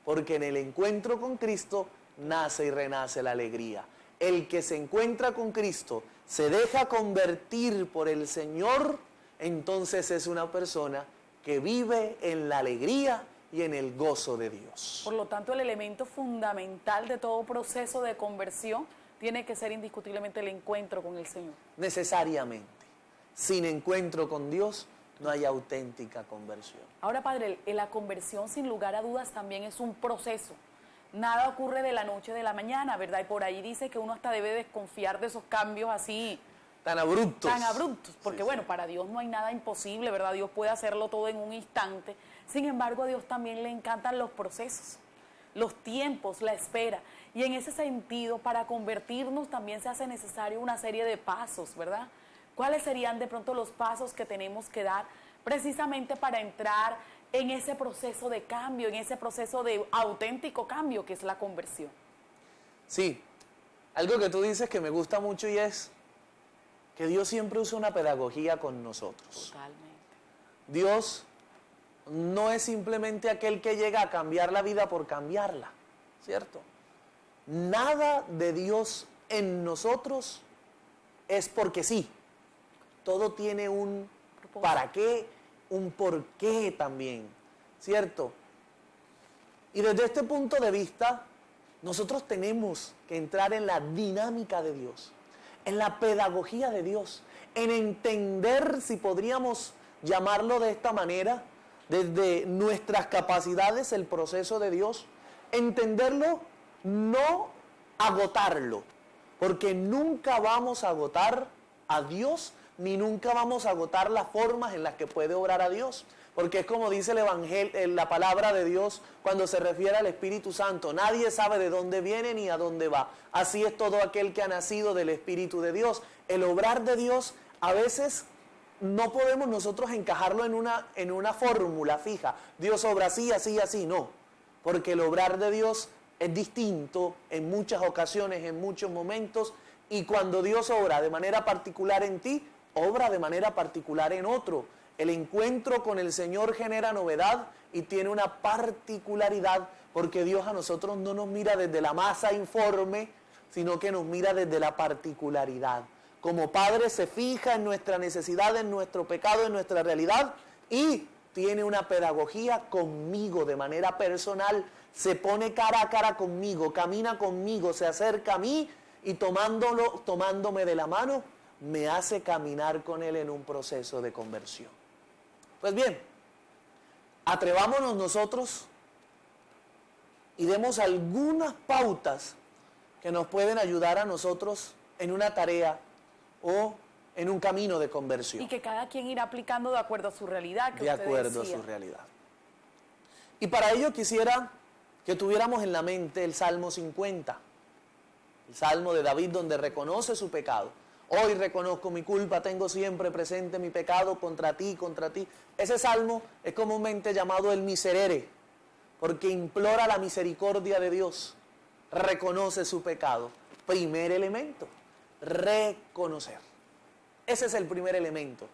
Porque en el encuentro con Cristo nace y renace la alegría. El que se encuentra con Cristo, se deja convertir por el Señor, entonces es una persona que vive en la alegría y en el gozo de Dios. Por lo tanto, el elemento fundamental de todo proceso de conversión tiene que ser indiscutiblemente el encuentro con el Señor. Necesariamente. Sin encuentro con Dios no hay auténtica conversión. Ahora, Padre, la conversión sin lugar a dudas también es un proceso. Nada ocurre de la noche a la mañana, ¿verdad? Y por ahí dice que uno hasta debe desconfiar de esos cambios así. Tan abruptos. Tan abruptos, porque bueno, para Dios no hay nada imposible, ¿verdad? Dios puede hacerlo todo en un instante. Sin embargo, a Dios también le encantan los procesos, los tiempos, la espera. Y en ese sentido, para convertirnos también se hace necesario una serie de pasos, ¿verdad? ¿Cuáles serían de pronto los pasos que tenemos que dar precisamente para entrar en ese proceso de cambio, en ese proceso de auténtico cambio que es la conversión? Sí, algo que tú dices que me gusta mucho y es que Dios siempre usa una pedagogía con nosotros. Totalmente. Dios no es simplemente aquel que llega a cambiar la vida por cambiarla, ¿cierto? Nada de Dios en nosotros es porque sí. Todo tiene un para qué, un por qué también, ¿cierto? Y desde este punto de vista, nosotros tenemos que entrar en la dinámica de Dios, en la pedagogía de Dios, en entender, si podríamos llamarlo de esta manera, desde nuestras capacidades, el proceso de Dios, entenderlo, no agotarlo, porque nunca vamos a agotar a Dios, ni nunca vamos a agotar las formas en las que puede obrar a Dios, porque es como dice el Evangelio, la palabra de Dios cuando se refiere al Espíritu Santo: nadie sabe de dónde viene ni a dónde va. Así es todo aquel que ha nacido del Espíritu de Dios. El obrar de Dios a veces no podemos nosotros encajarlo en una fórmula fija. Dios obra así, así, así, no. Porque el obrar de Dios es distinto en muchas ocasiones, en muchos momentos, y cuando Dios obra de manera particular en ti, obra de manera particular en otro. El encuentro con el Señor genera novedad y tiene una particularidad, porque Dios a nosotros no nos mira desde la masa informe, sino que nos mira desde la particularidad. Como Padre se fija en nuestra necesidad, en nuestro pecado, en nuestra realidad, y tiene una pedagogía conmigo de manera personal, se pone cara a cara conmigo, camina conmigo, se acerca a mí y tomándome de la mano, me hace caminar con Él en un proceso de conversión. Pues bien, atrevámonos nosotros y demos algunas pautas que nos pueden ayudar a nosotros en una tarea o en un camino de conversión. Y que cada quien irá aplicando de acuerdo a su realidad. De acuerdo a su realidad. Y para ello quisiera que tuviéramos en la mente el Salmo 50, el Salmo de David, donde reconoce su pecado. Hoy reconozco mi culpa, tengo siempre presente mi pecado contra ti, contra ti. Ese salmo es comúnmente llamado el miserere, porque implora la misericordia de Dios, reconoce su pecado. Primer elemento, reconocer. Ese es el primer elemento,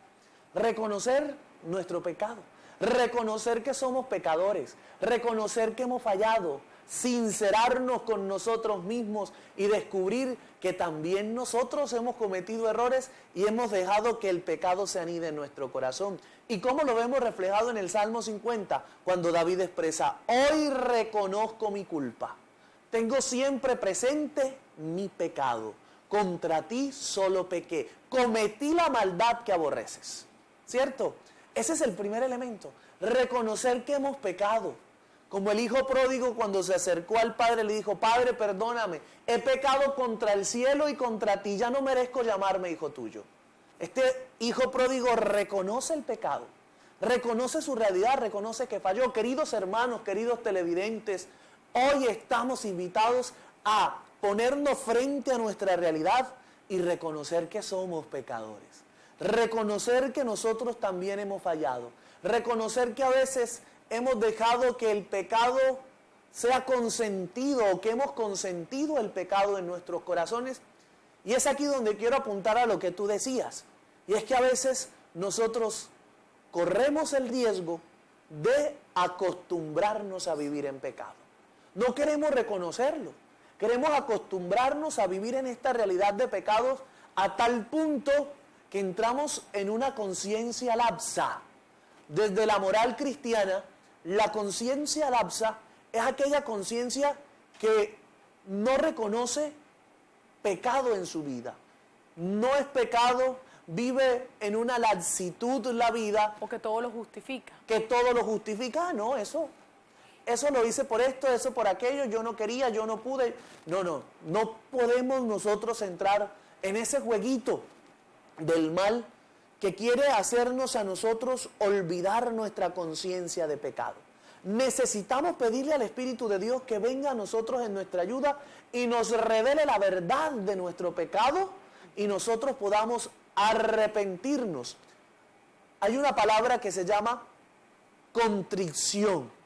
reconocer nuestro pecado, reconocer que somos pecadores, reconocer que hemos fallado, sincerarnos con nosotros mismos y descubrir que también nosotros hemos cometido errores y hemos dejado que el pecado se anide en nuestro corazón. ¿Y cómo lo vemos reflejado en el Salmo 50? Cuando David expresa, hoy reconozco mi culpa, tengo siempre presente mi pecado, contra ti solo pequé, cometí la maldad que aborreces. ¿Cierto? Ese es el primer elemento, reconocer que hemos pecado. Como el hijo pródigo cuando se acercó al padre le dijo, Padre, perdóname, he pecado contra el cielo y contra ti, ya no merezco llamarme hijo tuyo. Este hijo pródigo reconoce el pecado, reconoce su realidad, reconoce que falló. Queridos hermanos, queridos televidentes, hoy estamos invitados a ponernos frente a nuestra realidad y reconocer que somos pecadores. Reconocer que nosotros también hemos fallado. Reconocer que a veces hemos dejado que el pecado sea consentido o que hemos consentido el pecado en nuestros corazones. Y es aquí donde quiero apuntar a lo que tú decías. Y es que a veces nosotros corremos el riesgo de acostumbrarnos a vivir en pecado. No queremos reconocerlo. Queremos acostumbrarnos a vivir en esta realidad de pecados a tal punto que entramos en una conciencia lapsa. Desde la moral cristiana, la conciencia lapsa es aquella conciencia que no reconoce pecado en su vida. No es pecado, vive en una laxitud la vida. O que todo lo justifica. Que todo lo justifica, no, eso lo hice por esto, eso por aquello, yo no quería, yo no pude. No podemos nosotros entrar en ese jueguito del mal que quiere hacernos a nosotros olvidar nuestra conciencia de pecado. Necesitamos pedirle al Espíritu de Dios que venga a nosotros en nuestra ayuda y nos revele la verdad de nuestro pecado y nosotros podamos arrepentirnos. Hay una palabra que se llama contrición.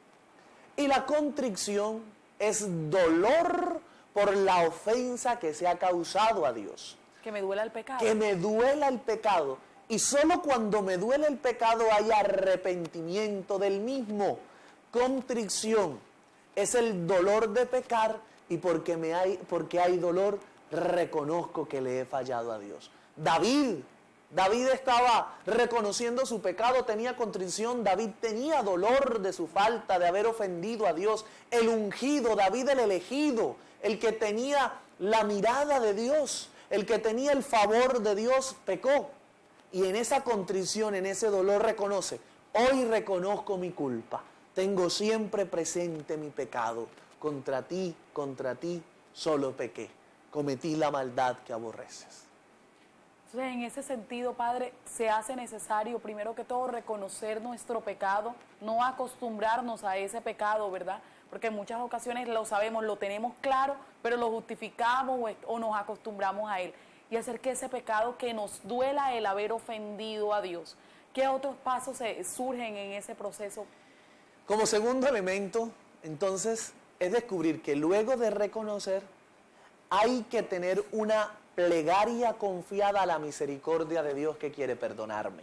Y la contrición es dolor por la ofensa que se ha causado a Dios. Que me duela el pecado. Que me duela el pecado. Y solo cuando me duele el pecado hay arrepentimiento del mismo. Contrición es el dolor de pecar y porque hay dolor reconozco que le he fallado a Dios. David estaba reconociendo su pecado, tenía contrición, David tenía dolor de su falta, de haber ofendido a Dios. El ungido, David el elegido, el que tenía la mirada de Dios, el que tenía el favor de Dios, pecó. Y en esa contrición, en ese dolor reconoce, hoy reconozco mi culpa, tengo siempre presente mi pecado, contra ti solo pequé, cometí la maldad que aborreces. Entonces, en ese sentido, Padre, se hace necesario, primero que todo, reconocer nuestro pecado, no acostumbrarnos a ese pecado, ¿verdad? Porque en muchas ocasiones lo sabemos, lo tenemos claro, pero lo justificamos o nos acostumbramos a él. y hacer que ese pecado que nos duela el haber ofendido a Dios. ¿Qué otros pasos surgen en ese proceso? Como segundo elemento, entonces, es descubrir que luego de reconocer, hay que tener una plegaria confiada a la misericordia de Dios que quiere perdonarme.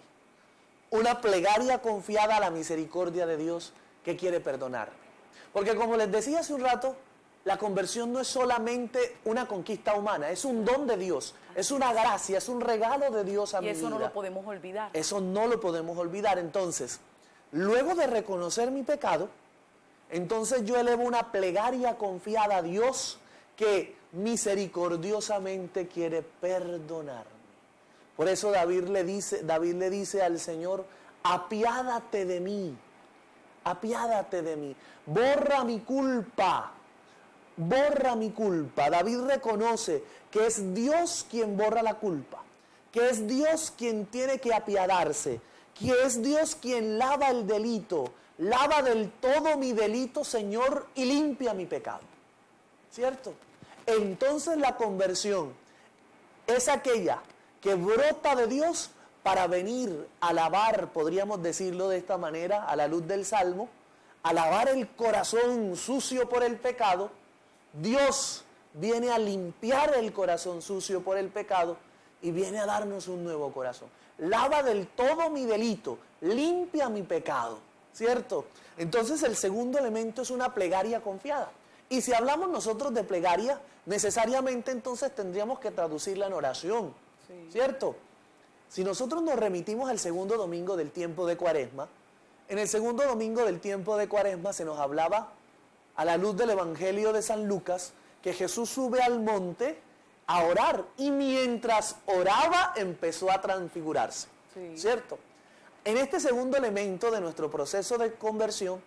Una plegaria confiada a la misericordia de Dios que quiere perdonarme. Porque como les decía hace un rato, la conversión no es solamente una conquista humana, es un don de Dios, es una gracia, es un regalo de Dios a mi vida. Y eso no lo podemos olvidar. Eso no lo podemos olvidar. Entonces, luego de reconocer mi pecado, entonces yo elevo una plegaria confiada a Dios que misericordiosamente quiere perdonarme. Por eso David le dice al Señor, apiádate de mí, borra mi culpa. Borra mi culpa. David reconoce que es Dios quien borra la culpa, que es Dios quien tiene que apiadarse, que es Dios quien lava el delito, lava del todo mi delito, Señor, y limpia mi pecado. ¿Cierto? Entonces la conversión es aquella que brota de Dios para venir a lavar, podríamos decirlo de esta manera, a la luz del Salmo, a lavar el corazón sucio por el pecado. Dios viene a limpiar el corazón sucio por el pecado y viene a darnos un nuevo corazón. Lava del todo mi delito, limpia mi pecado, ¿cierto? Entonces el segundo elemento es una plegaria confiada. Y si hablamos nosotros de plegaria, necesariamente entonces tendríamos que traducirla en oración, ¿cierto? Si nosotros nos remitimos al segundo domingo del tiempo de Cuaresma, en el segundo domingo del tiempo de Cuaresma se nos hablaba a la luz del Evangelio de San Lucas, que Jesús sube al monte a orar y mientras oraba empezó a transfigurarse, ¿cierto? En este segundo elemento de nuestro proceso de conversión,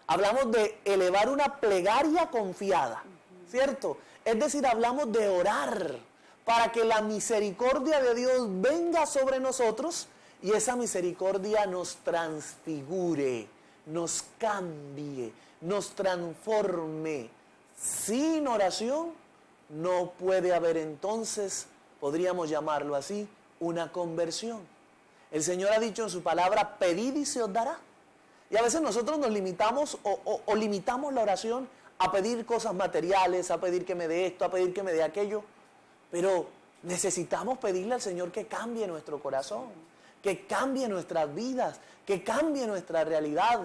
hablamos de elevar una plegaria confiada, ¿cierto? Es decir, hablamos de orar para que la misericordia de Dios venga sobre nosotros y esa misericordia nos transfigure, nos cambie, nos transforme. Sin oración no puede haber entonces, podríamos llamarlo así, una conversión. El Señor ha dicho en su palabra, pedid y se os dará. Y a veces nosotros nos limitamos o limitamos la oración a pedir cosas materiales, a pedir que me dé esto, a pedir que me dé aquello. Pero necesitamos pedirle al Señor que cambie nuestro corazón, que cambie nuestras vidas, que cambie nuestra realidad.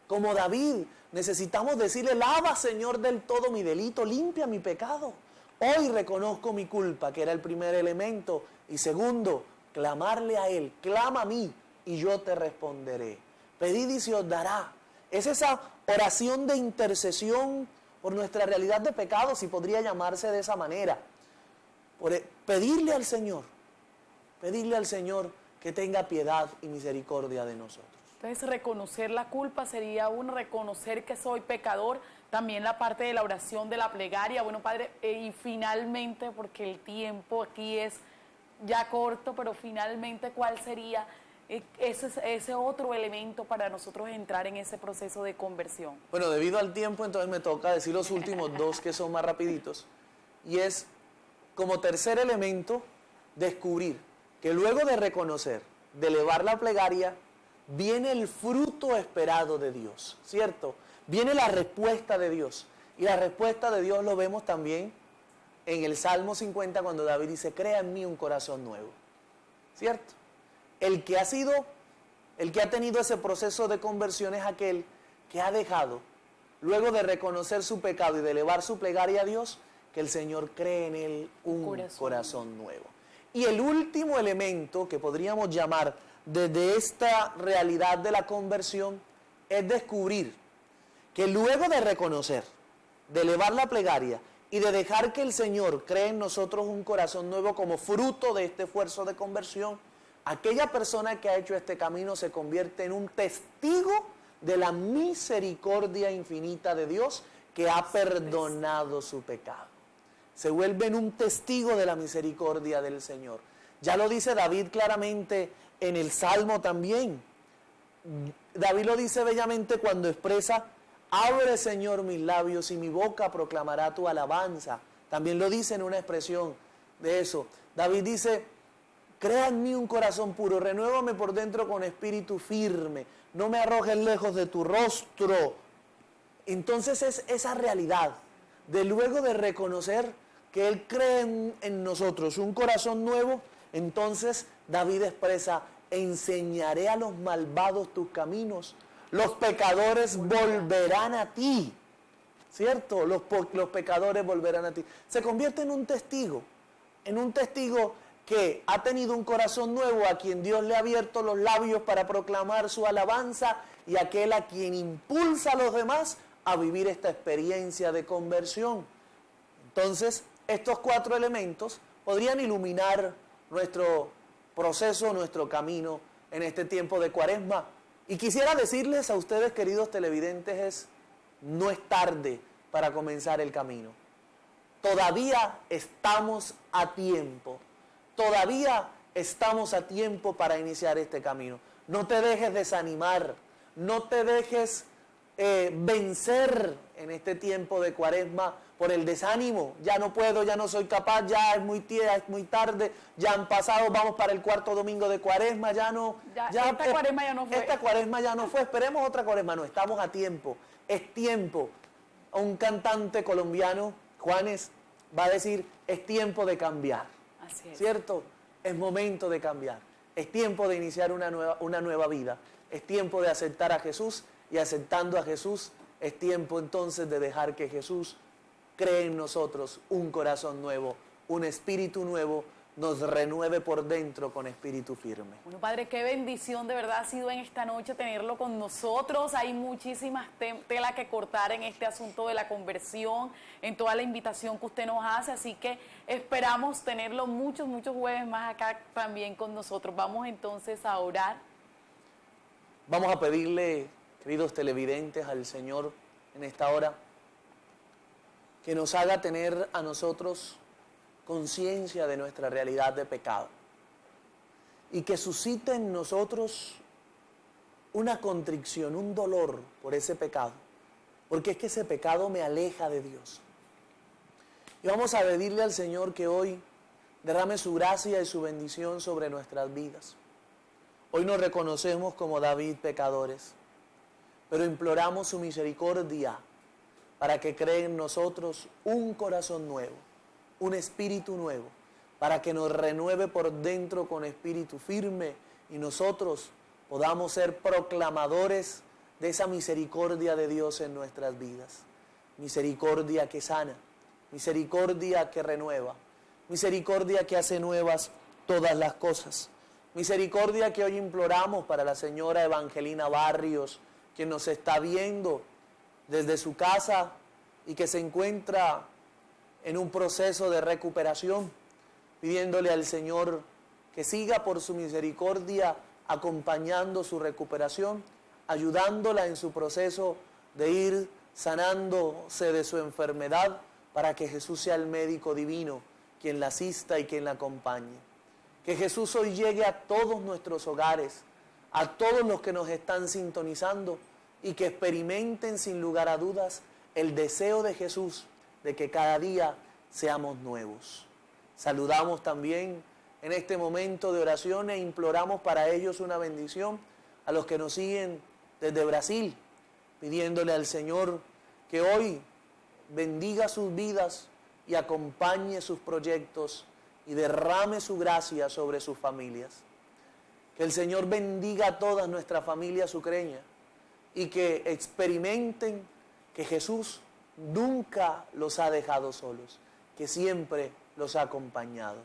Como David, necesitamos decirle, lava, Señor, del todo mi delito, limpia mi pecado. Hoy reconozco mi culpa, que era el primer elemento. Y segundo, clamarle a Él, clama a mí y yo te responderé. Pedid y se os dará. Es esa oración de intercesión por nuestra realidad de pecado, si podría llamarse de esa manera. Pedirle al Señor que tenga piedad y misericordia de nosotros. Entonces, reconocer la culpa sería reconocer que soy pecador, también la parte de la oración, de la plegaria. Bueno, Padre, y finalmente, porque el tiempo aquí es ya corto, pero finalmente, ¿cuál sería ese otro elemento para nosotros entrar en ese proceso de conversión? Bueno, debido al tiempo, entonces me toca decir los últimos dos que son más rapiditos. Y es, como tercer elemento, descubrir que luego de reconocer, de elevar la plegaria, viene el fruto esperado de Dios, ¿cierto? Viene la respuesta de Dios. Y la respuesta de Dios lo vemos también en el Salmo 50 cuando David dice, crea en mí un corazón nuevo, ¿cierto? El que ha tenido ese proceso de conversión es aquel que ha dejado, luego de reconocer su pecado y de elevar su plegaria a Dios, que el Señor cree en él un corazón nuevo. Y el último elemento que podríamos llamar desde esta realidad de la conversión es descubrir que luego de reconocer, de elevar la plegaria y de dejar que el Señor cree en nosotros un corazón nuevo como fruto de este esfuerzo de conversión, aquella persona que ha hecho este camino se convierte en un testigo de la misericordia infinita de Dios que ha perdonado su pecado. Se vuelve en un testigo de la misericordia del Señor. Ya lo dice David claramente en el Salmo también. David lo dice bellamente cuando expresa, abre, Señor, mis labios y mi boca proclamará tu alabanza. También lo dice en una expresión de eso. David dice, crea en mí un corazón puro, renuévame por dentro con espíritu firme, no me arrojes lejos de tu rostro. Entonces es esa realidad de luego de reconocer que Él cree en nosotros un corazón nuevo, entonces David expresa, enseñaré a los malvados tus caminos, los pecadores volverán a ti, ¿cierto? Los pecadores volverán a ti. Se convierte en un testigo que ha tenido un corazón nuevo, a quien Dios le ha abierto los labios para proclamar su alabanza, y aquel a quien impulsa a los demás a vivir esta experiencia de conversión. Entonces, estos 4 elementos podrían iluminar nuestro proceso, nuestro camino en este tiempo de Cuaresma. Y quisiera decirles a ustedes, queridos televidentes, no es tarde para comenzar el camino. Todavía estamos a tiempo. Todavía estamos a tiempo para iniciar este camino. No te dejes desanimar, no te dejes vencer en este tiempo de Cuaresma por el desánimo. Ya no puedo, ya no soy capaz, ya es muy tarde, ya han pasado, vamos para el 4º domingo de Cuaresma, esta Cuaresma ya no fue. Esta Cuaresma ya no fue, esperemos otra Cuaresma. No, estamos a tiempo, es tiempo. Un cantante colombiano, Juanes, va a decir, es tiempo de cambiar. Así es. ¿Cierto? Es momento de cambiar. Es tiempo de iniciar una nueva vida. Es tiempo de aceptar a Jesús, y aceptando a Jesús, es tiempo entonces de dejar que Jesús cree en nosotros un corazón nuevo, un espíritu nuevo, nos renueve por dentro con espíritu firme. Bueno, Padre, qué bendición de verdad ha sido en esta noche tenerlo con nosotros. Hay muchísimas tela que cortar en este asunto de la conversión, en toda la invitación que usted nos hace, así que esperamos tenerlo muchos jueves más acá también con nosotros. Vamos entonces a orar. Vamos a pedirle, queridos televidentes, al Señor en esta hora, que nos haga tener a nosotros conciencia de nuestra realidad de pecado y que suscite en nosotros una contrición, un dolor por ese pecado, porque es que ese pecado me aleja de Dios. Y vamos a pedirle al Señor que hoy derrame su gracia y su bendición sobre nuestras vidas. Hoy nos reconocemos como David pecadores, pero imploramos su misericordia para que cree en nosotros un corazón nuevo, un espíritu nuevo, para que nos renueve por dentro con espíritu firme y nosotros podamos ser proclamadores de esa misericordia de Dios en nuestras vidas. Misericordia que sana, misericordia que renueva, misericordia que hace nuevas todas las cosas. Misericordia que hoy imploramos para la señora Evangelina Barrios, quien nos está viendo desde su casa y que se encuentra en un proceso de recuperación, pidiéndole al Señor que siga por su misericordia acompañando su recuperación, ayudándola en su proceso de ir sanándose de su enfermedad, para que Jesús sea el médico divino, quien la asista y quien la acompañe. Que Jesús hoy llegue a todos nuestros hogares, a todos los que nos están sintonizando, y que experimenten sin lugar a dudas el deseo de Jesús de que cada día seamos nuevos. Saludamos también en este momento de oración e imploramos para ellos una bendición a los que nos siguen desde Brasil, pidiéndole al Señor que hoy bendiga sus vidas y acompañe sus proyectos y derrame su gracia sobre sus familias. Que el Señor bendiga a todas nuestras familias ucranianas y que experimenten que Jesús nunca los ha dejado solos, que siempre los ha acompañado.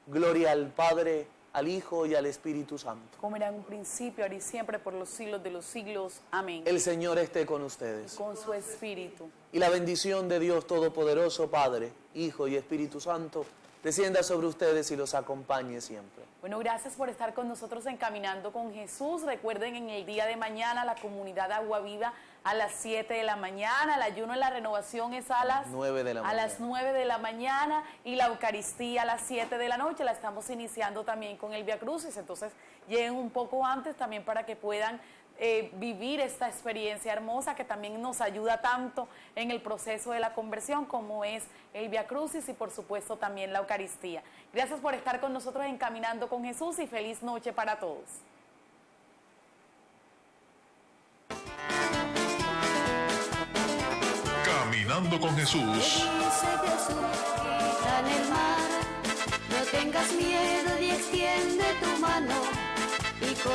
Gloria al Padre, al Hijo y al Espíritu Santo. Como era en un principio, ahora y siempre, por los siglos de los siglos. Amén. El Señor esté con ustedes. Y con su Espíritu. Y la bendición de Dios Todopoderoso, Padre, Hijo y Espíritu Santo, descienda sobre ustedes y los acompañe siempre. Bueno, gracias por estar con nosotros en Caminando con Jesús. Recuerden, en el día de mañana, la comunidad Agua Viva a las 7 de la mañana. El ayuno en la renovación es a las 9 de la mañana. A las 9 de la mañana. Y la Eucaristía a las 7 de la noche. La estamos iniciando también con el Vía Crucis. Entonces, lleguen un poco antes también para que puedan vivir esta experiencia hermosa que también nos ayuda tanto en el proceso de la conversión, como es el Vía Crucis y por supuesto también la Eucaristía. Gracias por estar con nosotros en Caminando con Jesús y feliz noche para todos. Caminando con Jesús. Dice Jesús, quita en el mar, no tengas miedo y extiende tu mano y con